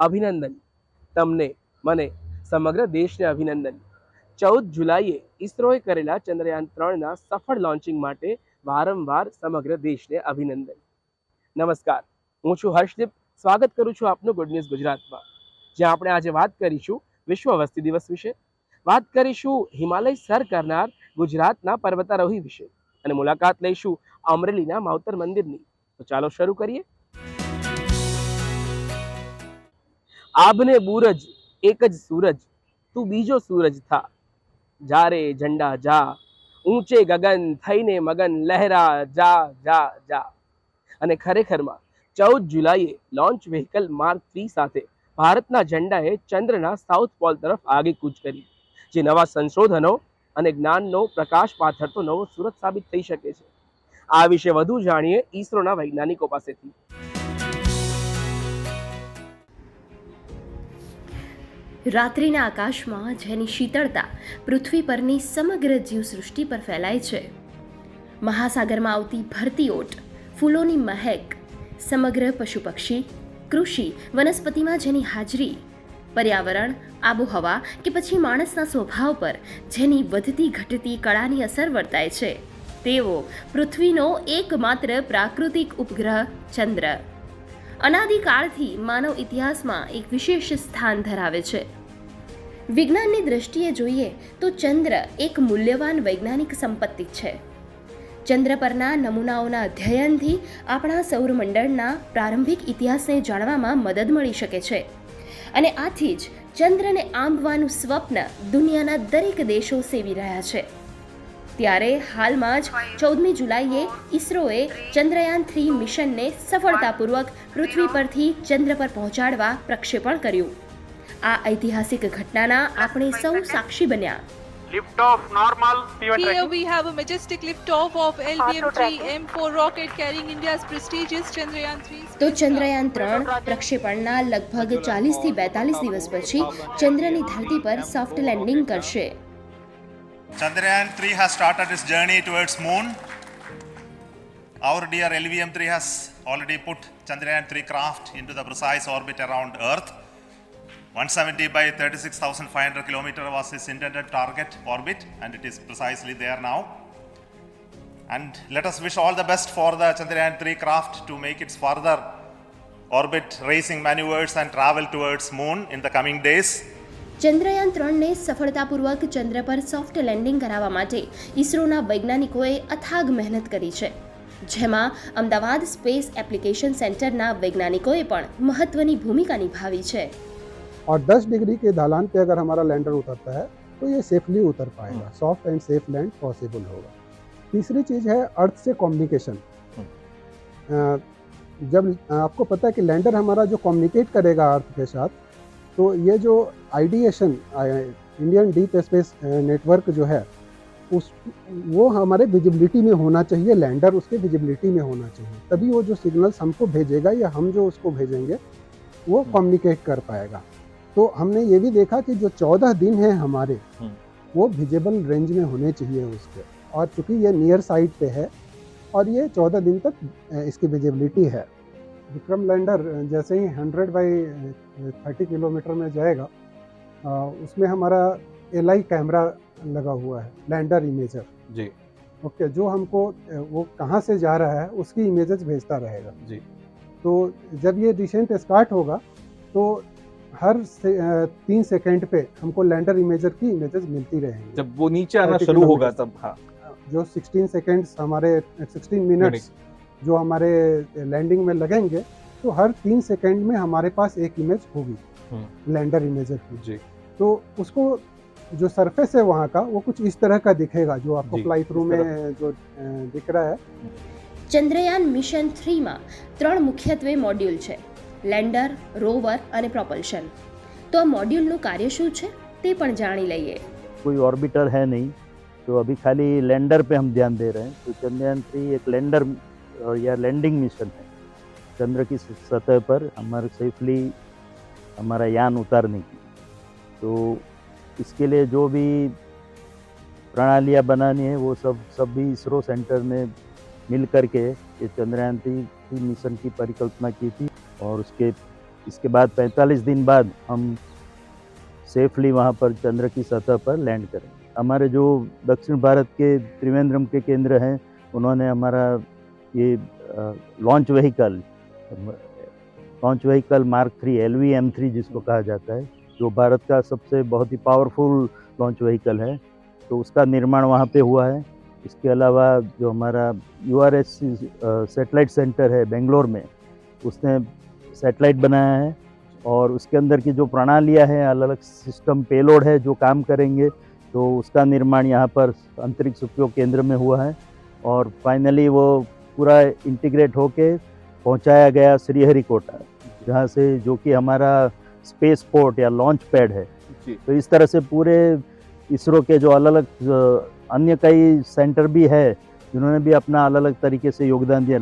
અભિનંદન. તમને, મને, સમગ્ર દેશને અભિનંદન. 14 જુલાઈએ ઇસરોએ કરેલા ચંદ્રયાન 3ના સફળ લોન્ચિંગ માટે વારંવાર સમગ્ર દેશને અભિનંદન. નમસ્કાર, હું છું હર્ષદીપ. સ્વાગત કરું છું આપનું ગુડ ન્યૂઝ ગુજરાતમાં, જ્યાં આપણે આજે વાત કરીશું વિશ્વ વસ્તી દિવસ વિશે, વાત કરીશું હિમાલય સર કરનાર ગુજરાતના પર્વતારોહી વિશે અને મુલાકાત લઈશું અમરેલીના માવતર મંદિરની. તો ચાલો શરૂ કરીએ. આભને બૂરજ એક જ સૂરજ, તું બીજો સૂરજ થા. જા રે ઝંડા જા, ઊંચે ગગન થઈને મગન, લહેરા જા જા જા. અને ખરેખરમાં 14 જુલાઈએ લોન્ચ વ્હીકલ માર્ક 3 સાથે ભારતના ઝંડાએ ચંદ્રના સાઉથ પોલ તરફ આગેકૂચ કરી, જે નવા સંશોધનો અને જ્ઞાનનો પ્રકાશ પાથરતો નવો સૂરજ સાબિત થઈ શકે છે. આ વિશે વધુ જાણીએ ઈસરોના વૈજ્ઞાનિકો પાસેથી. રાત્રિના આકાશમાં જેની શીતળતા પૃથ્વી પરની સમગ્ર જીવસૃષ્ટિ પર ફેલાય છે, મહાસાગરમાં આવતી ભરતી ઓટ, ફૂલોની મહેક, સમગ્ર પશુ પક્ષી, કૃષિ, વનસ્પતિમાં જેની હાજરી, પર્યાવરણ, આબોહવા કે પછી માણસના સ્વભાવ પર જેની વધતી ઘટતી કળાની અસર વર્તાય છે, તેવો પૃથ્વીનો એકમાત્ર પ્રાકૃતિક ઉપગ્રહ ચંદ્ર અનાદિકાળથી માનવ ઇતિહાસમાં એક વિશેષ સ્થાન ધરાવે છે. વિજ્ઞાનની દ્રષ્ટિએ જોઈએ તો ચંદ્ર એક મૂલ્યવાન વૈજ્ઞાનિક સંપત્તિ છે. ચંદ્ર પરના નમૂનાઓના અધ્યયનથી આપણા સૌરમંડળના પ્રારંભિક ઇતિહાસને જાણવામાં મદદ મળી શકે છે અને આથી જ ચંદ્રને આંબવાનું સ્વપ્ન દુનિયાના દરેક દેશો સેવી રહ્યા છે. ત્યારે હાલમાં જ 14મી જુલાઈએ ઇસરોએ ચંદ્રયાન 3 મિશનને સફળતાપૂર્વક પૃથ્વી પરથી ચંદ્ર પર પહોંચાડવા પ્રક્ષેપણ કર્યું. આ ઐતિહાસિક ઘટનાના આપણે સૌ સાક્ષી બન્યા. Lift off normal. Here we have a majestic lift-off of LVM-3 M4 rocket carrying India's prestigious Chandrayaan-3. તો ચંદ્રયાન 3 પ્રક્ષેપણના લગભગ 40 થી 42 દિવસ પછી ચંદ્રની ધરતી પર સોફ્ટ લેન્ડિંગ કરશે. Chandrayaan-3 has started its journey towards moon. Our dear LVM-3 has already put Chandrayaan-3 craft into the precise orbit around Earth. 170 by 36,500 kilometer was its intended target orbit, and it is precisely there now. And let us wish all the best for the Chandrayaan-3 craft to make its further orbit racing maneuvers and travel towards moon in the coming days. Chandrayaan 3ને સફળતાપૂર્વક ચંદ્ર પર soft landing કરાવવા માટે ઇસરોના વૈજ્ઞાનિકોએ અથાગ મહેનત કરી છે, જેમાં અમદાવાદ સ્પેસ એપ્લિકેશન સેન્ટરના વૈજ્ઞાનિકોએ પણ મહત્વની ભૂમિકા નિભાવી છે. और 10 डिग्री के ढलान पे अगर हमारा लैंडर उतरता है तो ये सेफली उतर पाएगा, soft and safe land possible होगा. तीसरी चीज़ है अर्थ से कम्युनिकेशन. जब आपको पता है कि लैंडर हमारा जो कम्युनिकेट करेगा अर्थ के साथ, तो ये जो ideation Indian deep space network जो है वो हमारे विजिबिलिटी में होना चाहिए, लैंडर उसके विजिबिलिटी में होना चाहिए, तभी वो जो सिग्नल्स हमको भेजेगा या हम जो उसको भेजेंगे वो कम्युनिकेट कर पाएगा. तो हमने ये भी देखा कि जो 14 दिन हैं हमारे वो विजिबल रेंज में होने चाहिए उसके, और चूंकि ये नियर साइड पे है और ये 14 दिन तक इसकी विजिबिलिटी है. विक्रम लैंडर जैसे ही 100 बाई 30 किलोमीटर में जाएगा, उसमें हमारा LI कैमरा लगा हुआ है, लैंडर इमेजर जी. ओके, जो हमको वो कहाँ से जा रहा है उसकी इमेजेस भेजता रहेगा जी. तो जब ये डिसेंट स्टार्ट होगा तो हर 3 सेकेंड पे हमको लैंडर इमेजर की इमेजेस मिलती रहेंगी. जब वो नीचे आना शुरू होगा तब हाँ, जो 16 सेकेंड्स हमारे 16 मिनट्स जो हमारे लैंडिंग में लगेंगे, तो हर 3 सेकेंड में हमारे पास एक इमेज होगी लैंडर इमेजर की जी. तो उसको जो सरफेस है वहाँ का वो कुछ इस तरह का दिखेगा, जो आपको फ्लाई थ्रू में जो दिख रहा है. ચંદ્રયાન મિશન 3માં 3 મુખ્યત્વે મોડ્યુલ છે: લેન્ડર, રોવર અને પ્રોપલ્શન. તો આ મોડ્યુલનું કાર્ય શું છે તે પણ જાણી લઈએ. कोई ऑर्बिटर है नहीं, तो अभी खाली लैंडर पे हम ध्यान दे रहे हैं. तो चंद्रयान-3 एक लैंडर या लैंडिंग मिशन है. चंद्र की सतह पर हमारे सेफली हमारा यान उतारने की. तो इसके लिए जो भी प्रणालियाँ बनानी है वो सब भी इसरो सेंटर ने मिल करके ये चंद्रयान-3 मिशन की परिकल्पना की थी और उसके इसके बाद 45 दिन बाद हम सेफली वहाँ पर चंद्र की सतह पर लैंड करेंगे। हमारे जो दक्षिण भारत के त्रिवेंद्रम के केंद्र हैं, उन्होंने हमारा ये लॉन्च व्हीकल मार्क 3 LVM-3 जिसको कहा जाता है, जो भारत का सबसे बहुत ही पावरफुल लॉन्च व्हीकल है, तो उसका निर्माण वहाँ पे हुआ है। इसके अलावा जो हमारा URS सैटेलाइट सेंटर है बेंगलोर में, उसने सैटेलाइट बनाया है और उसके अंदर की जो प्रणालियाँ हैं, अलग अलग सिस्टम पेलोड है जो काम करेंगे, तो उसका निर्माण यहाँ पर अंतरिक्ष उपयोग केंद्र में हुआ है और फाइनली वो पूरा इंटीग्रेट होके पहुँचाया गया श्रीहरिकोटा, जहाँ से जो कि हमारा स्पेस पोर्ट या लॉन्च पैड है। तो इस तरह से पूरे इसरो के जो अलग अलग अन्य कई सेंटर भी है, जिन्होंने भी अपना अलग अलग तरीके से योगदान दिया।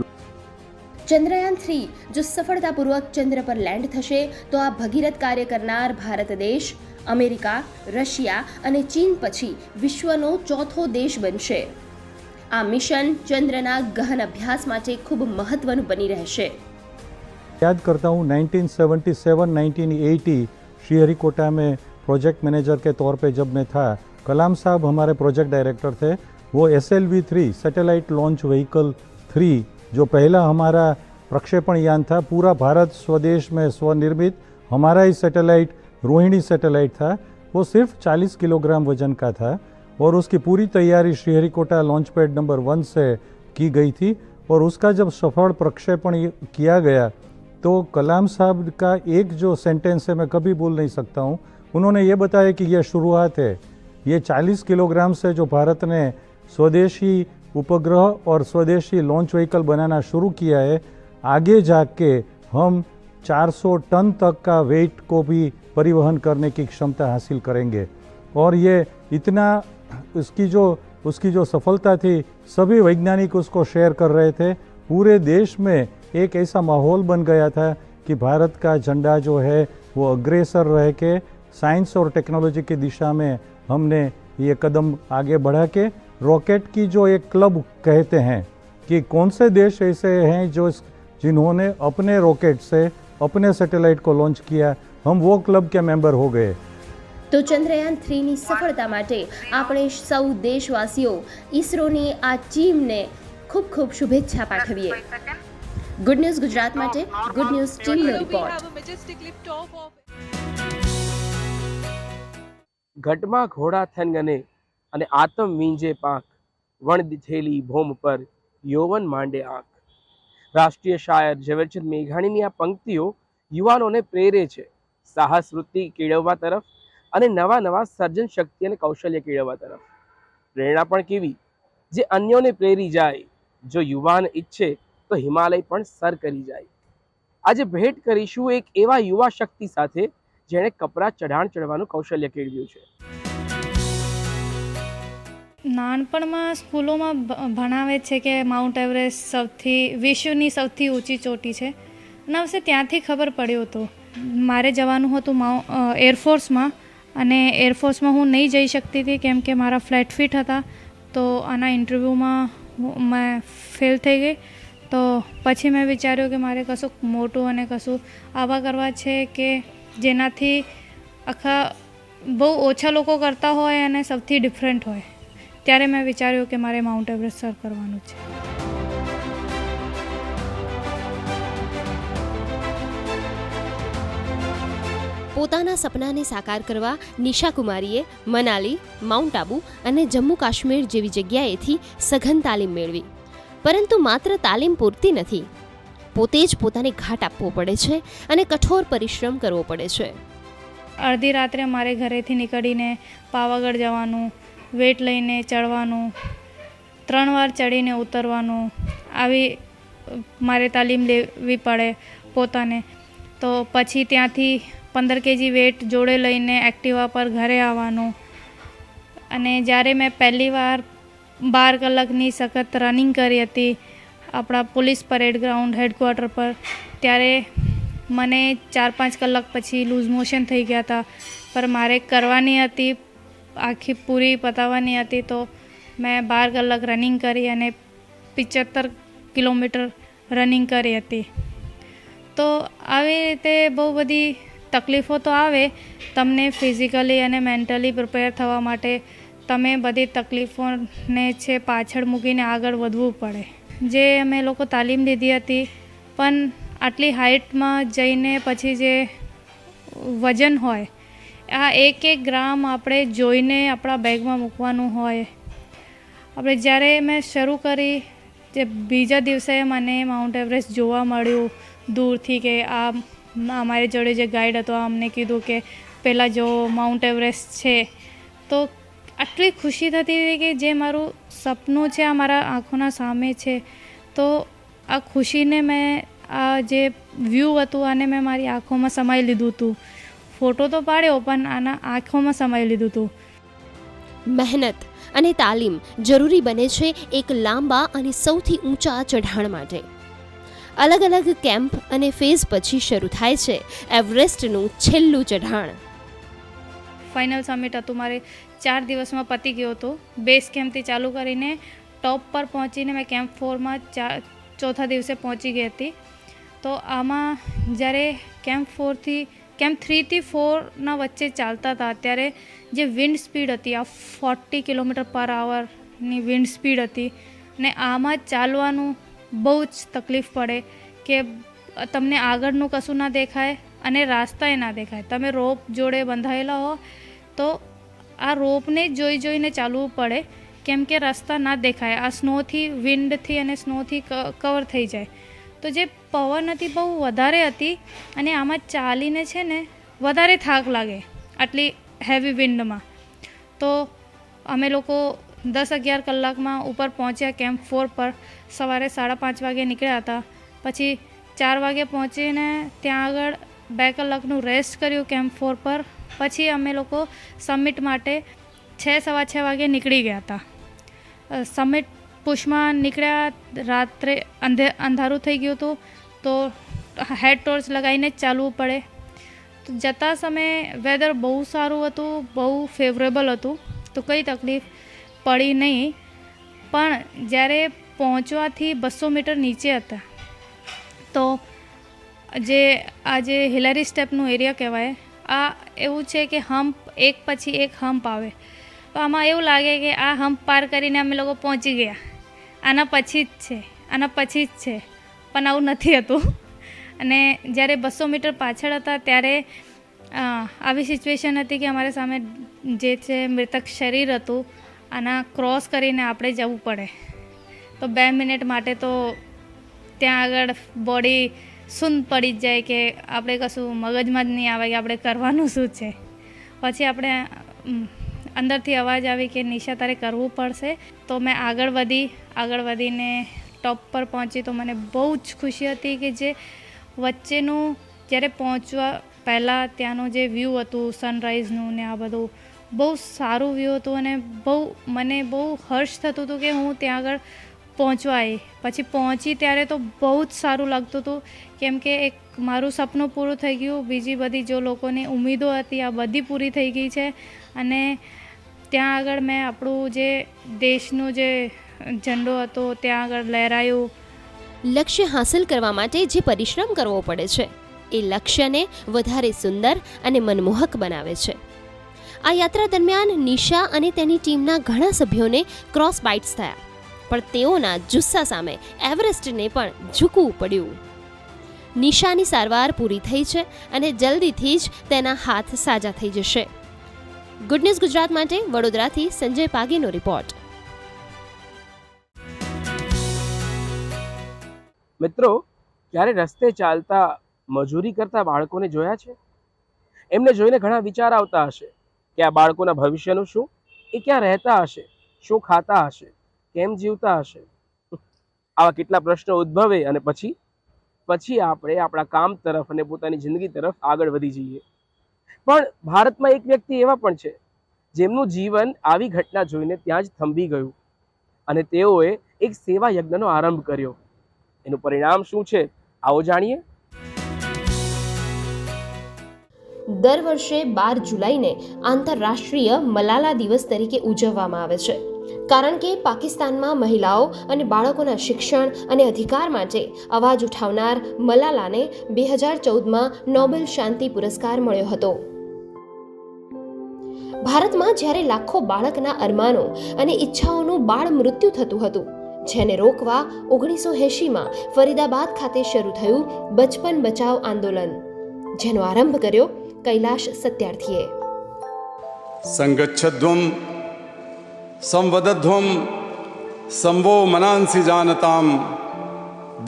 ચંદ્રયાન 3 જો સફળતાપૂર્વક ચંદ્ર પર લેન્ડ થશે તો આ ભગીરથ કાર્ય કરનાર ભારત દેશ, અમેરિકા, રશિયા અને ચીન પછી વિશ્વનો ચોથો દેશ બનશે. આ મિશન ચંદ્રના ગહન અભ્યાસ માટે ખૂબ મહત્વનું બની રહેશે. याद करता हूँ 1977-1980 श्रीहरिकोटा में प्रोजेक्ट मैनेजर के तौर पे जब मैं था, कलाम साहब हमारे प्रोजेक्ट डायरेक्टर थे। वो SLV-3 सैटेलाइट लॉन्च व्हीकल 3 जो पहला हमारा प्रक्षेपण यान था, पूरा भारत स्वदेश में स्वनिर्मित हमारा ही सैटेलाइट रोहिणी सैटेलाइट था। वो सिर्फ 40 किलोग्राम वजन का था और उसकी पूरी तैयारी श्रीहरिकोटा लॉन्च पैड नंबर 1 से की गई थी और उसका जब सफल प्रक्षेपण किया गया तो कलाम साहब का एक जो सेंटेंस है मैं कभी भूल नहीं सकता हूँ। उन्होंने ये बताया कि यह शुरुआत है, ये 40 किलोग्राम से जो भारत ने स्वदेशी उपग्रह और स्वदेशी लॉन्च व्हीकल बनाना शुरू किया है, आगे जाके हम 400 टन तक का वेट को भी परिवहन करने की क्षमता हासिल करेंगे। और ये इतना उसकी जो सफलता थी, सभी वैज्ञानिक उसको शेयर कर रहे थे। पूरे देश में एक ऐसा माहौल बन गया था कि भारत का झंडा जो है वो अग्रेसर रह के साइंस और टेक्नोलॉजी की दिशा में हमने ये कदम आगे बढ़ा के रॉकेट की जो एक क्लब कहते हैं कि कौन से देश ऐसे हैं जिन्होंने अपने रॉकेट से अपने सैटेलाइट को लॉन्च किया, हम वो क्लब के मेंबर हो गए। તો ચંદ્રયાન 3ની સફળતા માટે આપણે સૌ દેશવાસીઓ ઈસરોની આ ટીમને ખૂબ ખૂબ શુભેચ્છા પાઠવીએ. ગુડ ન્યૂઝ ગુજરાત માટે ગુડ ન્યૂઝ ટીમનો રિપોર્ટ. ઘટમાં ઘોડા થન ગને અને આતમ વીંજે પાંખ, વણ દીધેલી ભોમ પર યૌવન માંડે આંખ. રાષ્ટ્રીય શાયર ઝવેરચંદ મેઘાણીની આ પંક્તિઓ યુવાનોને પ્રેરે છે સાહસ વૃત્તિ કેળવવા તરફ અને નવા નવા સર્જન શક્તિ અને કૌશલ્ય કેળવવા તરફ. પ્રેરણા પણ કેવી જે અન્યોને પ્રેરી જાય. જો યુવાન ઈચ્છે તો હિમાલય પણ સર કરી જાય. આજે ભેટ કરીશું એક એવા યુવા શક્તિ સાથે જેણે કપરા ચઢાણ ચડવાનું કૌશલ્ય કેળવ્યું છે. નાનપણમાં સ્કૂલોમાં ભણાવે છે કે માઉન્ટ એવરેસ્ટ વિશ્વની સૌથી ઊંચી ચોટી છે અને હવે ત્યાંથી ખબર પડ્યો હતો. મારે જવાનું હતું એરફોર્સમાં અને એરફોર્સમાં હું નહીં જઈ શકતી હતી કેમ કે મારા ફ્લેટ ફીટ હતા. તો આના ઇન્ટરવ્યૂમાં મેં ફેલ થઈ ગઈ. તો પછી મેં વિચાર્યું કે મારે કશું મોટું અને કશું આવા કરવા છે કે જેનાથી આખા બહુ ઓછા લોકો કરતા હોય અને સૌથી ડિફરન્ટ હોય. ત્યારે મેં વિચાર્યું કે મારે માઉન્ટ એવરેસ્ટ સર કરવાનું છે. પોતાના સપનાને સાકાર કરવા નિશા કુમારીએ મનાલી, માઉન્ટ આબુ અને જમ્મુ કાશ્મીર જેવી જગ્યાએથી સઘન તાલીમ મેળવી. પરંતુ માત્ર તાલીમ પૂરતી નથી, પોતે જ પોતાને ઘાટ આપવો પડે છે અને કઠોર પરિશ્રમ કરવો પડે છે. અડધી રાત્રે મારે ઘરેથી નીકળીને પાવાગઢ જવાનું, વેટ લઈને ચડવાનું, 3 વાર ચડીને ઉતરવાનું, આવી મારે તાલીમ લેવી પડે પોતાને. તો પછી ત્યાંથી 15 kg વેટ જોડે લઈને એક્ટિવા પર ઘરે આવવાનું. અને જ્યારે મેં પહેલી વાર 12 કલાકની સખત રનિંગ કરી હતી આપણા પોલીસ પરેડ ગ્રાઉન્ડ હેડક્વાર્ટર પર, ત્યારે મને 4-5 કલાક પછી લૂઝ મોશન થઈ ગયા હતા. પર મારે કરવાની હતી, આખી પૂરી પતાવવાની હતી. તો મેં 12 કલાક રનિંગ કરી અને 75 કિલોમીટર રનિંગ કરી હતી. તો આવી રીતે બહુ બધી તકલીફો તો આવે તમને ફિઝિકલી અને મેન્ટલી પ્રિપેર થવા માટે. તમે બધી તકલીફોને છે પાછળ મૂકીને આગળ વધવું પડે. જે અમે લોકો તાલીમ લીધી હતી પણ આટલી હાઇટમાં જઈને પછી જે વજન હોય આ એક ગ્રામ આપણે જોઈને આપણા બેગમાં મૂકવાનું હોય. આપણે જ્યારે મેં શરૂ કરી જે બીજા દિવસે મને માઉન્ટ એવરેસ્ટ જોવા મળ્યું દૂરથી કે આ અમારી જોડે જે ગાઈડ હતો અમને કીધું કે પહેલાં જો માઉન્ટ એવરેસ્ટ છે, તો આટલી ખુશી થતી હતી કે જે મારું સપનું છે આ મારા આંખોના સામે છે. તો આ ખુશીને મેં આ જે વ્યૂ હતું આને મેં મારી આંખોમાં સમાઈ લીધું હતું. ફોટો તો પાડ્યો પણ આના આંખોમાં સમાઈ લીધું હતું. મહેનત અને તાલીમ જરૂરી બને છે એક લાંબા અને સૌથી ઊંચા ચઢાણ માટે. અલગ અલગ કેમ્પ અને ફેઝ પછી શરૂ થાય છે એવરેસ્ટનું છેલ્લું ચઢાણ. ફાઇનલ સમિટ હતું મારે 4 દિવસમાં પતી ગયો હતો. બેઝ કેમ્પથી ચાલુ કરીને ટોપ પર પહોંચીને મેં કેમ્પ 4માં ચોથા દિવસે પહોંચી ગઈ હતી. તો આમાં જ્યારે કેમ્પ 3થી 4ના વચ્ચે ચાલતા હતા ત્યારે જે વિન્ડ સ્પીડ હતી આ 40 km/hની વિન્ડ સ્પીડ હતી ને આમાં ચાલવાનું બહુ જ તકલીફ પડે કે તમને આગળનું કશું ના દેખાય અને રાસ્તાએ ના દેખાય. તમે રોપ જોડે બંધાયેલા હો તો આ રોપને જોઈને ચાલવું પડે કેમ કે રસ્તા ના દેખાય. આ સ્નોથી વિન્ડથી અને સ્નોથી કવર થઈ જાય. તો જે પવન હતી બહુ વધારે હતી અને આમાં ચાલીને છે ને વધારે થાક લાગે આટલી હેવી વિન્ડમાં. તો અમે લોકો 10-11 કલાકમાં ઉપર પહોંચ્યા કેમ્પ 4 પર. સવારે 5:30 વાગે નીકળ્યા હતા. પછી 4 વાગે પહોંચીને ત્યાં આગળ 2 કલાકનું રેસ્ટ કર્યું કેમ્પ 4 પર. પછી અમે લોકો સમિટ માટે 6-6:15 વાગે નીકળી ગયા હતા. સમિટ પુશમાં નીકળ્યા. રાત્રે અંધારું થઈ ગયું હતું તો હેડ ટોર્ચ લગાવીને જ ચાલવું પડે. તો જતા સમયે વેધર બહુ સારું હતું, બહુ ફેવરેબલ હતું, તો કંઈ તકલીફ પડી નહીં. પણ જ્યારે પહોંચવાથી 200 મીટર નીચે હતા તો જે આ જે હિલારી સ્ટેપનું એરિયા કહેવાય આ એવું છે કે હમ્પ એક પછી એક હમ્પ આવે. તો આમાં એવું લાગે કે આ હમ્પ પાર કરીને અમે લોકો પહોંચી ગયા, આના પછી જ છે પણ આવું નથી હતું. અને જ્યારે 200 મીટર પાછળ હતા ત્યારે આવી સિચ્યુએશન હતી કે અમારી સામે જે છે મૃતક શરીર હતું, આના ક્રોસ કરીને આપણે જવું પડે. તો 2 મિનિટ માટે તો ત્યાં આગળ બોડી શૂન્ય પડી જ જાય કે આપણે કશું મગજમાં જ નહીં આવે કે આપણે કરવાનું શું છે. પછી આપણે અંદરથી અવાજ આવી કે નિશા તારે કરવું પડશે. તો મેં આગળ વધીને ટોપ પર પહોંચી. તો મને બહુ જ ખુશી હતી કે જે વચ્ચેનું જ્યારે પહોંચવા પહેલાં ત્યાંનું જે વ્યૂ હતું સનરાઈઝનું ને આ બધું બહુ સારું વ્યૂ હતું અને મને બહુ હર્ષ થતું હતું કે હું ત્યાં આગળ પહોંચવા આવી. પછી પહોંચી ત્યારે તો બહુ જ સારું લાગતું હતું કેમ કે એક મારું સપનું પૂરું થઈ ગયું. બીજી બધી જો લોકોની ઉમ્મીદો હતી આ બધી પૂરી થઈ ગઈ છે. અને ત્યાં આગળ મેં આપણું જે દેશનું જે ઝંડો હતો ત્યાં આગળ લહેરાયું. લક્ષ્ય હાંસલ કરવા માટે જે પરિશ્રમ કરવો પડે છે એ લક્ષ્યને વધારે સુંદર અને મનમોહક બનાવે છે. આ યાત્રા દરમિયાન નિશા અને તેની ટીમના ઘણા સભ્યોને ક્રોસ બાઇટ્સ થયા, પણ તેઓના જુસ્સા સામે એવરેસ્ટને પણ ઝૂકવું પડ્યું. નિશાની સારવાર પૂરી થઈ છે અને જલ્દીથી જ તેના હાથ સાજા થઈ જશે. ગુડ ન્યૂઝ ગુજરાત માટે વડોદરાથી સંજય પાગીનો રિપોર્ટ. મિત્રો, ક્યારે રસ્તે ચાલતા મજૂરી કરતા બાળકોને જોયા છે? એમને જોઈને ઘણા વિચાર આવતા હશે કે આ બાળકોના ભવિષ્યનું શું, એ ક્યાં રહેતા હશે, શું ખાતા હશે, કેમ જીવતા હશે. આવા કેટલા પ્રશ્નો ઉદ્ભવે અને પછી આપણે આપણા કામ તરફ અને પોતાની જિંદગી તરફ આગળ વધી જઈએ. પણ ભારતમાં એક વ્યક્તિ એવા પણ છે જેમનું જીવન આવી ઘટના જોઈને ત્યાં જ થંભી ગયું અને તેઓએ એક સેવા યજ્ઞનો આરંભ કર્યો. એનું પરિણામ શું છે, આવો જાણીએ. દર વર્ષે 12 જુલાઈને આંતરરાષ્ટ્રીય મલાલા દિવસ તરીકે ઉજવવામાં આવે છે. કારણ કે પાકિસ્તાનમાં મહિલાઓ અને બાળકોના શિક્ષણ અને અધિકાર માટે અવાજ ઉઠાવનાર મલાલાને 2014માં નોબેલ શાંતિ પુરસ્કાર મળ્યો હતો. ભારતમાં જ્યારે લાખો બાળકના અરમાનો અને ઈચ્છાઓનું બાળ મૃત્યુ થતું હતું, જેને રોકવા 1980માં ફરીદાબાદ ખાતે શરૂ થયું બચપન બચાવ આંદોલન, જેનો આરંભ કર્યો કૈલાશ સત્યાર્થીએ. સંગચ્છધ્વમ સંવદધ્વમ સંવો મનાંસી જાનતામ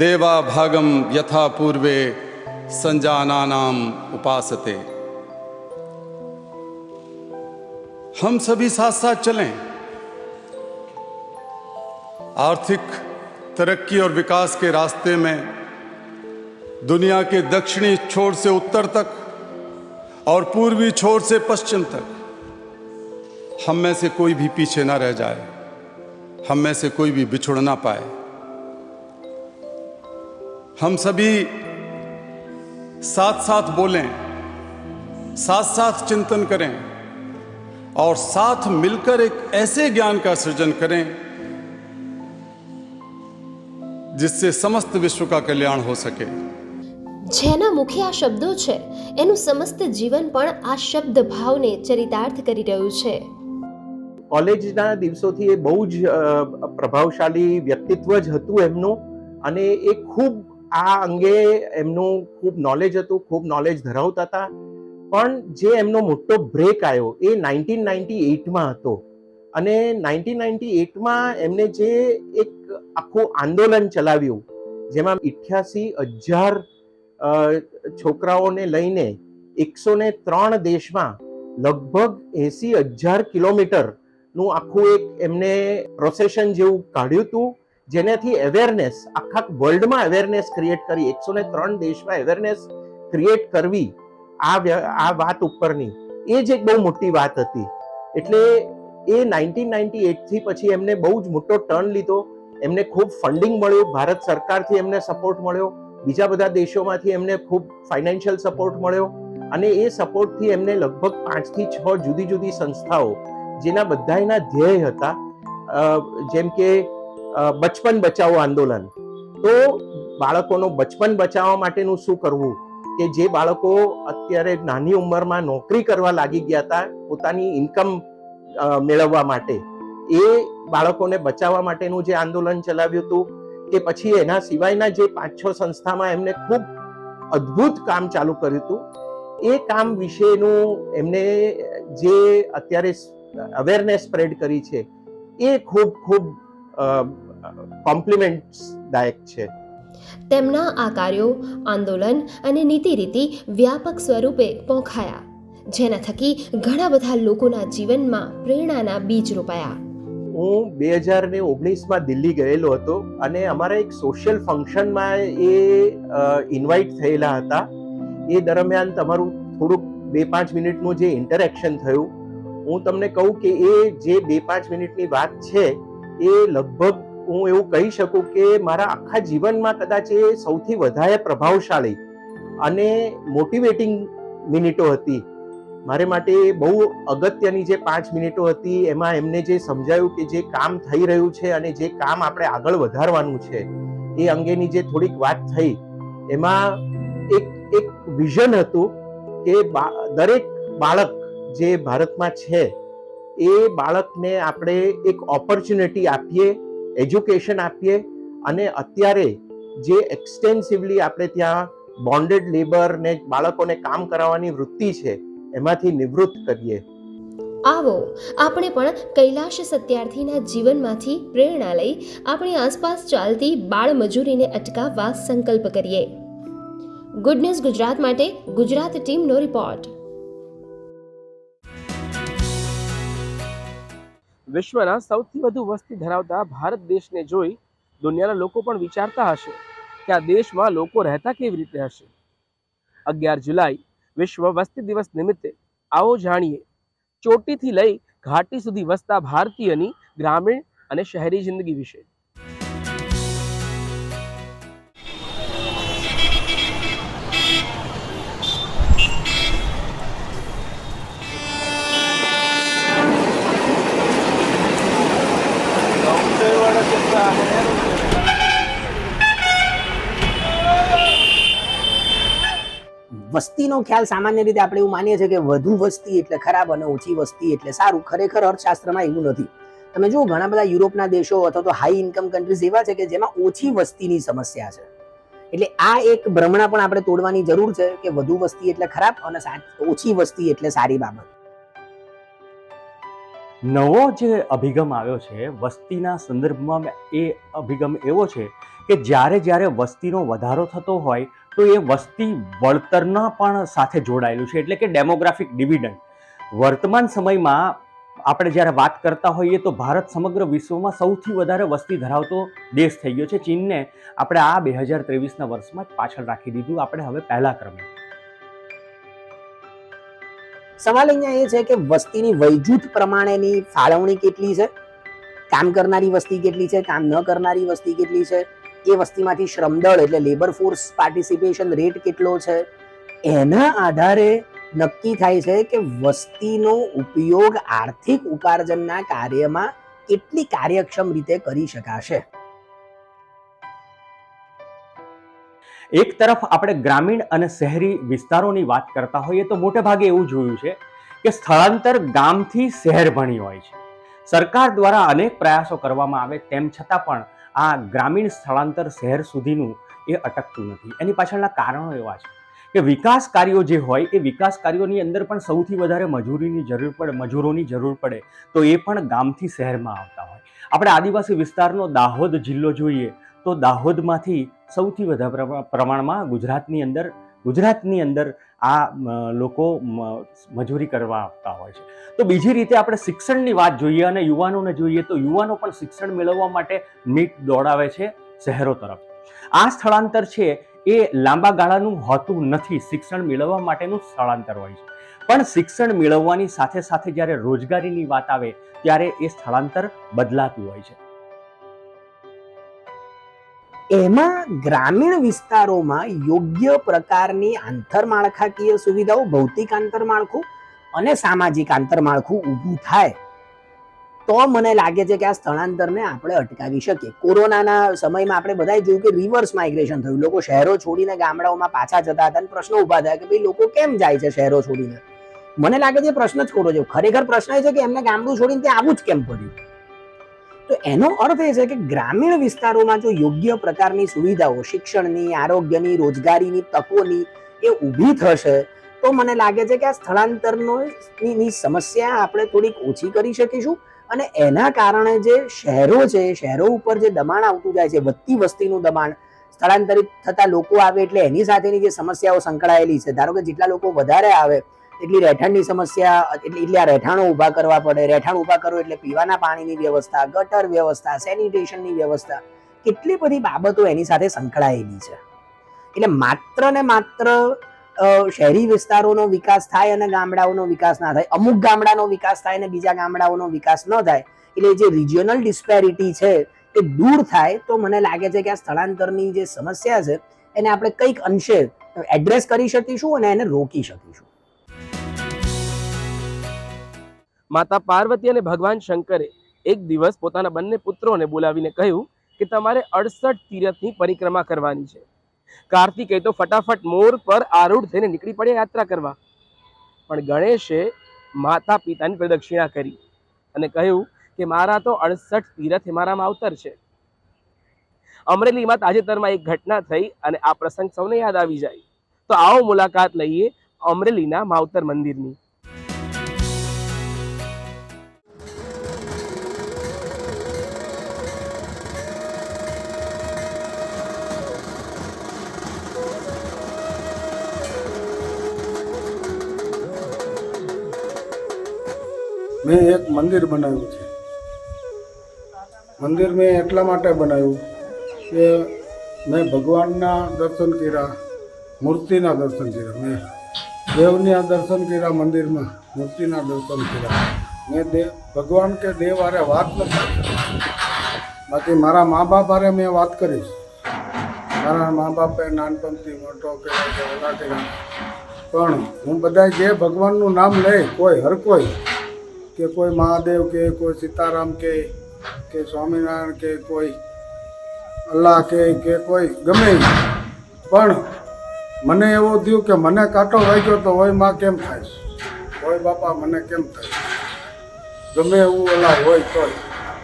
દેવા ભાગમ યથા પૂર્વે संजानानाम उपासते. हम सभी साथ साथ चलें, आर्थिक तरक्की और विकास के रास्ते में दुनिया के दक्षिणी छोर से उत्तर तक और पूर्वी छोर से पश्चिम तक हम में से कोई भी पीछे ना रह जाए, हम में से कोई भी बिछुड़ ना पाए. हम सभी साथ साथ बोलें, साथ साथ चिंतन करें और साथ मिलकर एक ऐसे ज्ञान का सृजन करें जिससे समस्त विश्व का कल्याण हो सके. જેના મુખે આ શબ્દો છે એનું સમસ્ત જીવન પણ આ શબ્દ ભાવને ચરિતાર્થ કરી રહ્યું છે. કોલેજના દિવસોથી એ બહુ જ પ્રભાવશાળી વ્યક્તિત્વ જ હતું એમનું, અને એ ખૂબ આ અંગે એમનું ખૂબ નોલેજ હતું, ખૂબ નોલેજ ધરાવતા હતા. પણ જે એમનો મોટો બ્રેક આવ્યો એ 1998માં હતો, અને 1998માં એમને જે એક આખું આંદોલન ચલાવ્યું જેમાં 88,000 છોકરાઓને લઈને 103 દેશમાં લગભગ 80,000 કિલોમીટરનું આખું એક એમને પ્રોસેશન જેવું કાઢ્યું હતું, જેનાથી અવેરનેસ આખા વર્લ્ડમાં અવેરનેસ ક્રિએટ કરી, 103 દેશમાં અવેરનેસ ક્રિએટ કરવી આ વાત ઉપરની, એ જ એક બહુ મોટી વાત હતી. એટલે એ 1998થી પછી એમને બહુ જ મોટો ટર્ન લીધો. એમને ખૂબ ફંડિંગ મળ્યું, ભારત સરકારથી એમને સપોર્ટ મળ્યો, બીજા બધા દેશોમાંથી એમને ખૂબ ફાઇનાન્શિયલ સપોર્ટ મળ્યો, અને એ સપોર્ટથી એમને લગભગ 5 થી 6 જુદી જુદી સંસ્થાઓ જેના બધા એના ધ્યેય હતા, જેમ કે બચપન બચાવો આંદોલન. તો બાળકોનો બચપન બચાવવા માટેનું શું કરવું, કે જે બાળકો અત્યારે નાની ઉંમરમાં નોકરી કરવા લાગી ગયા હતા પોતાની ઇન્કમ મેળવવા માટે, એ બાળકોને બચાવવા માટેનું જે આંદોલન ચલાવ્યું હતું. કે પછી એના સિવાયના જે 5-6 સંસ્થામાં એમને ખૂબ અદ્ભુત કામ ચાલુ કર્યું હતું. એ કામ વિશેનું એમને જે અત્યારે અવેરનેસ સ્પ્રેડ કરી છે એ ખૂબ ખૂબ કોમ્પ્લિમેન્ટ્સ દાયક છે. તેમના આ કાર્યો, આંદોલન અને નીતિ રીતિ વ્યાપક સ્વરૂપે પોંખાયા, જેના થકી ઘણા બધા લોકોના જીવનમાં પ્રેરણાના બીજ રોપાયા. હું 2019માં દિલ્હી ગયેલો હતો, અને અમારા એક સોશિયલ ફંક્શનમાં એ ઇન્વાઇટ થયેલા હતા. એ દરમિયાન તમારું થોડુંક 2-5 મિનિટનું જે ઇન્ટરેક્શન થયું, હું તમને કહું કે એ જે 2-5 મિનિટની વાત છે એ લગભગ હું એવું કહી શકું કે મારા આખા જીવનમાં કદાચ એ સૌથી વધારે પ્રભાવશાળી અને મોટિવેટિંગ મિનિટો હતી. મારે માટે બહુ અગત્યની જે 5 મિનિટો હતી, એમાં એમને જે સમજાયું કે જે કામ થઈ રહ્યું છે અને જે કામ આપણે આગળ વધારવાનું છે એ અંગેની જે થોડીક વાત થઈ, એમાં એક વિઝન હતું કે દરેક બાળક જે ભારતમાં છે એ બાળકને આપણે એક ઓપોર્ચ્યુનિટી આપીએ, એજ્યુકેશન આપીએ, અને અત્યારે જે એક્સટેન્સિવલી આપણે ત્યાં બોન્ડેડ લેબર ને બાળકોને કામ કરાવવાની વૃત્તિ છે એમાંથી નિવૃત્ત કરીએ. આવો આપણે પણ કૈલાશ સત્યાર્થીના જીવનમાંથી પ્રેરણા લઈ આપણી આસપાસ ચાલતી બાળ મજૂરીને અટકાવવા સંકલ્પ કરીએ. ગુડ ન્યૂઝ ગુજરાત માટે ગુજરાત ટીમનો રિપોર્ટ. વિશ્વના સૌથી વધુ વસ્તી ધરાવતા ભારત દેશને જોઈ દુનિયાના લોકો પણ વિચારતા હશે કે આ દેશમાં લોકો રહેતા કેવી રીતે હશે. 11 જુલાઈ વિશ્વ વસ્તી દિવસ નિમિત્તે આવો જાણીએ ચોટીથી લઈ ઘાટી સુધી વસતા ભારતીયની ગ્રામીણ અને શહેરી જિંદગી વિશે. વસ્તીનો ખ્યાલ સામાન્ય રીતે આપણે એવું માનીએ છીએ કે વધુ વસ્તી એટલે ખરાબ અને ઓછી વસ્તી એટલે સારું. ખરેખર અર્થશાસ્ત્રમાં એવું નથી. તમે જુઓ ઘણા બધા યુરોપના દેશો અથવા તો હાઈ ઇન્કમ કન્ટ્રીઝ એવા છે કે જેમાં ઓછી વસ્તીની સમસ્યા છે. એટલે આ એક ભ્રમણા પણ આપણે તોડવાની જરૂર છે કે વધુ વસ્તી એટલે ખરાબ અને ઓછી વસ્તી એટલે સારી બાબત. નવો જે અભિગમ આવ્યો છે વસ્તીના સંદર્ભમાં, એ અભિગમ એવો છે કે જ્યારે વસ્તીનો વધારો થતો હોય તો એ વસ્તી વળતરના પણ સાથે જોડાયેલું છે, એટલે કે ડેમોગ્રાફિક ડિવિડન્ડ. વર્તમાન સમયમાં આપણે જ્યારે વાત કરતા હોઈએ તો ભારત સમગ્ર વિશ્વમાં સૌથી વધારે વસ્તી ધરાવતો દેશ થઈ ગયો છે. ચીનને આપણે આ 2023ના વર્ષમાં જ પાછળ રાખી દીધું, આપણે હવે પહેલા ક્રમે. સવાલ અહીંયા એ છે કે વસ્તીની વયજૂથ પ્રમાણેની ફાળવણી કેટલી છે, કામ કરનારી વસ્તી કેટલી છે, કામ ન કરનારી વસ્તી કેટલી છે, એ વસ્તીમાંથી શ્રમદળ એટલે લેબર ફોર્સ પાર્ટિસિપેશન રેટ કેટલો છે, એના આધારે નક્કી થાય છે કે વસ્તીનો ઉપયોગ આર્થિક ઉપાર્જનના કાર્યમાં કેટલી કાર્યક્ષમ રીતે કરી શકાશે. એક તરફ આપણે ગ્રામીણ અને શહેરી વિસ્તારોની વાત કરતા હોઈએ તો મોટે ભાગે એવું જોયું છે કે સ્થળાંતર ગામથી શહેર ભણી હોય છે. સરકાર દ્વારા અનેક પ્રયાસો કરવામાં આવે તેમ છતાં પણ આ ગ્રામીણ સ્થળાંતર શહેર સુધીનું એ અટકતું નથી. એની પાછળના કારણો એવા છે કે વિકાસ કાર્યો જે હોય એ વિકાસ કાર્યોની અંદર પણ સૌથી વધારે મજૂરોની જરૂર પડે તો એ પણ ગામથી શહેરમાં આવતા હોય. આપણે આદિવાસી વિસ્તારનો દાહોદ જિલ્લો જોઈએ તો દાહોદમાંથી સૌથી વધારે પ્રમાણમાં ગુજરાતની અંદર આ લોકો મજૂરી કરવા આવતા હોય છે. તો બીજી રીતે આપણે શિક્ષણની વાત જોઈએ અને યુવાનોને જોઈએ તો યુવાનો પણ શિક્ષણ મેળવવા માટે નીટ દોડાવે છે શહેરો તરફ. આ સ્થળાંતર છે એ લાંબા ગાળાનું હોતું નથી, શિક્ષણ મેળવવા માટેનું સ્થળાંતર હોય છે. પણ શિક્ષણ મેળવવાની સાથે સાથે જ્યારે રોજગારીની વાત આવે ત્યારે એ સ્થળાંતર બદલાતું હોય છે. એમાં ગ્રામીણ વિસ્તારોમાં યોગ્ય પ્રકારની આંતરમાળખાકીય સુવિધાઓ, ભૌતિક આંતરમાળખું અને સામાજિક આંતરમાળખું ઊભું થાય તો મને લાગે છે કે આ સ્થળાંતરને આપણે અટકાવી શકીએ. કોરોનાના સમયમાં આપણે બધાએ જોયું કે રિવર્સ માઇગ્રેશન થયું, લોકો શહેરો છોડીને ગામડાઓમાં પાછા જતા હતા અને પ્રશ્નો ઊભા થયા કે ભાઈ લોકો કેમ જાય છે શહેરો છોડીને. મને લાગે છે પ્રશ્ન જ ખોટો છે. ખરેખર પ્રશ્ન એ છે કે એમને ગામડું છોડીને ત્યાં આવવું જ કેમ પડ્યું. તો એનો અર્થ એ છે કે ગ્રામીણ વિસ્તારોમાં જો યોગ્ય પ્રકારની સુવિધાઓ, શિક્ષણની, આરોગ્યની, રોજગારીની તકોની એ ઊભી થશે તો મને લાગે છે કે આ સ્થળાંતરની સમસ્યા આપણે થોડીક ઓછી કરી શકીશું. અને એના કારણે જે શહેરો છે, શહેરો ઉપર જે દબાણ આવતું જાય છે, વધતી વસ્તીનું દબાણ, સ્થળાંતરિત થતા લોકો આવે એટલે એની સાથેની જે સમસ્યાઓ સંકળાયેલી છે, ધારો કે જેટલા લોકો વધારે આવે એટલી રહેઠાણની સમસ્યા, એટલે આ રહેઠાણો ઊભા કરવા પડે. રહેઠાણ ઊભા કરો એટલે પીવાના પાણીની વ્યવસ્થા, ગટર વ્યવસ્થા, સેનિટેશનની વ્યવસ્થા, કેટલી બધી બાબતો એની સાથે સંકળાયેલી છે. એટલે માત્ર ને માત્ર શહેરી વિસ્તારોનો વિકાસ થાય અને ગામડાઓનો વિકાસ ના થાય, અમુક ગામડાનો વિકાસ થાય અને બીજા ગામડાઓનો વિકાસ ન થાય, એટલે જે રિજિયોનલ ડિસ્પેરિટી છે એ દૂર થાય તો મને લાગે છે કે આ સ્થળાંતરની જે સમસ્યા છે એને આપણે કંઈક અંશે એડ્રેસ કરી શકીશું અને એને રોકી શકીશું. માતા પાર્વતી અને ભગવાન શંકરે એક દિવસ પોતાના બંને પુત્રોને બોલાવીને કહ્યું કે તમારે 68 તીરથની પરિક્રમા કરવાની છે. કાર્તિકેય તો ફટાફટ મોર પર આરૂઢ થઈને નીકળી પડ્યા યાત્રા કરવા. પણ ગણેશે માતા પિતાની પ્રદક્ષિણા કરી અને કહ્યું કે મારા તો 68 તીરથ એ મારા માવતર છે. અમરેલીમાં તાજેતરમાં એક ઘટના થઈ અને આ પ્રસંગ સૌને યાદ આવી જાય. તો આવો મુલાકાત લઈએ અમરેલીના માવતર મંદિરની. મેં એક મંદિર બનાવ્યું છે. મંદિર મેં એટલા માટે બનાવ્યું કે મેં ભગવાનના દર્શન કર્યા, મૂર્તિના દર્શન કર્યા, મેં દેવના દર્શન કર્યા, મંદિરમાં મૂર્તિના દર્શન કર્યા. મેં ભગવાન કે દેવ હારે વાત નથી કરી, બાકી મારા મા બાપ હારે મેં વાત કરીશ. મારા મા બાપે નાનપણથી મોટો કર્યા કે ઓલા કર્યા, પણ હું બધા જે ભગવાનનું નામ લે, કોઈ હર કોઈ કે કોઈ મહાદેવ કે કોઈ સીતારામ કે સ્વામિનારાયણ કે કોઈ અલ્લાહ કે કોઈ ગમે, પણ મને એવું થયું કે મને કાંટો વાગ્યો તો હોય માં કેમ થાય, હોય બાપા મને કેમ થાય, ગમે એવું ઓલા હોય તોય.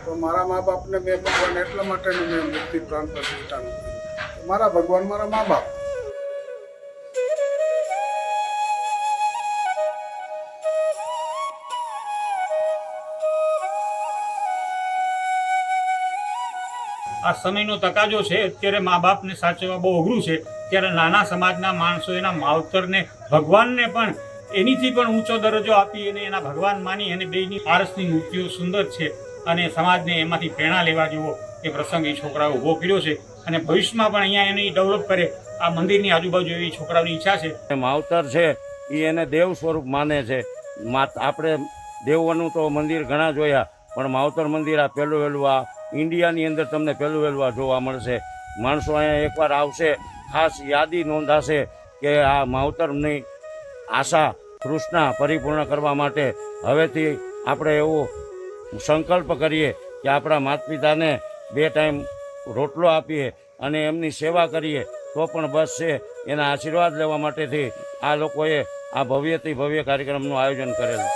તો મારા મા બાપને મેં ભગવાન એટલા માટે મેં મુક્તિ પ્રાણ પ્રતિષ્ઠાનું કર્યું. મારા ભગવાન મારા મા બાપ. આ સમયનો તકાજો છે, અત્યારે મા બાપને સાચવવા બહુ અઘરું છે. ત્યારે નાના સમાજના માણસો એના માવતરને ભગવાનને પણ એનીથી પણ ઊંચો દરજ્જો આપી અને એના ભગવાન માની અને બેયની આરસની મૂર્તિઓ સુંદર છે અને સમાજને એમાંથી પ્રેરણા લેવા જેવો એ પ્રસંગ એ છોકરાઓ ઊભો કર્યો છે અને ભવિષ્યમાં પણ અહીંયા એની ડેવલપ કરે આ મંદિરની આજુબાજુ એવી છોકરાઓની ઈચ્છા છે. માવતર છે એ એને દેવ સ્વરૂપ માને છે. આપણે દેવોનું તો મંદિર ઘણા જોયા, પણ માવતર મંદિર આ પહેલું વહેલું આ ઇન્ડિયાની અંદર તમને પહેલું વહેલું આ જોવા મળશે. માણસો અહીંયા એકવાર આવશે, ખાસ યાદી નોંધાશે કે આ માવતરની આશા તૃષ્ણા પરિપૂર્ણ કરવા માટે હવેથી આપણે એવો સંકલ્પ કરીએ કે આપણા માતા પિતાને 2 ટાઈમ રોટલો આપીએ અને એમની સેવા કરીએ તો પણ બસ છે. એના આશીર્વાદ લેવા માટેથી આ લોકોએ આ ભવ્યથી ભવ્ય કાર્યક્રમનું આયોજન કરેલું.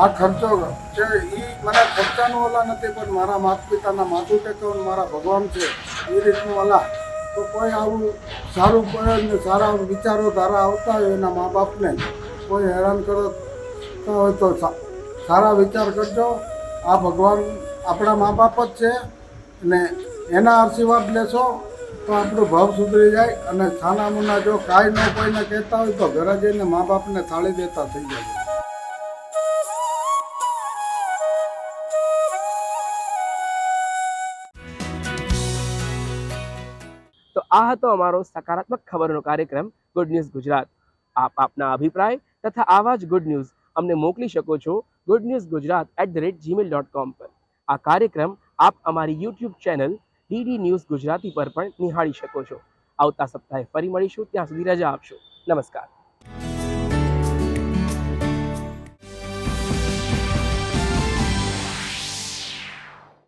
આ ખર્ચો છે એ મને ખર્ચાનો ઓલા નથી, પણ મારા માતા પિતાના માથું ટેકવવાનું મારા ભગવાન છે એ રીતનું ઓલા. તો કોઈ આવું સારું પડે ને સારા વિચારો ધારા આવતા હોય એના મા બાપને કોઈ હેરાન કરતા હોય તો સારા વિચાર કરજો. આ ભગવાન આપણા મા બાપ જ છે અને એના આશીર્વાદ લેશો તો આપણું ભાવ સુધરી જાય. અને છાના મુના જો કાંઈ ન કોઈને કહેતા હોય તો ઘરે જઈને મા બાપને થાળી દેતા થઈ જાય. તો આ હતો અમારો સકારાત્મક ખબરનો કાર્યક્રમ ગુડ ન્યૂઝ ગુજરાત. આપ આપના અભિપ્રાય તથા આવા જ ગુડ ન્યૂઝ અમને મોકલી શકો છો goodnewsgujarat@gmail.com પર. આ કાર્યક્રમ આપ અમારી YouTube channel DD news Gujarati પર પણ નિહાળી શકો છો. આવતા સપ્તાહે ફરી મળીશું, ત્યાં સુધી રજા આપશો. નમસ્કાર.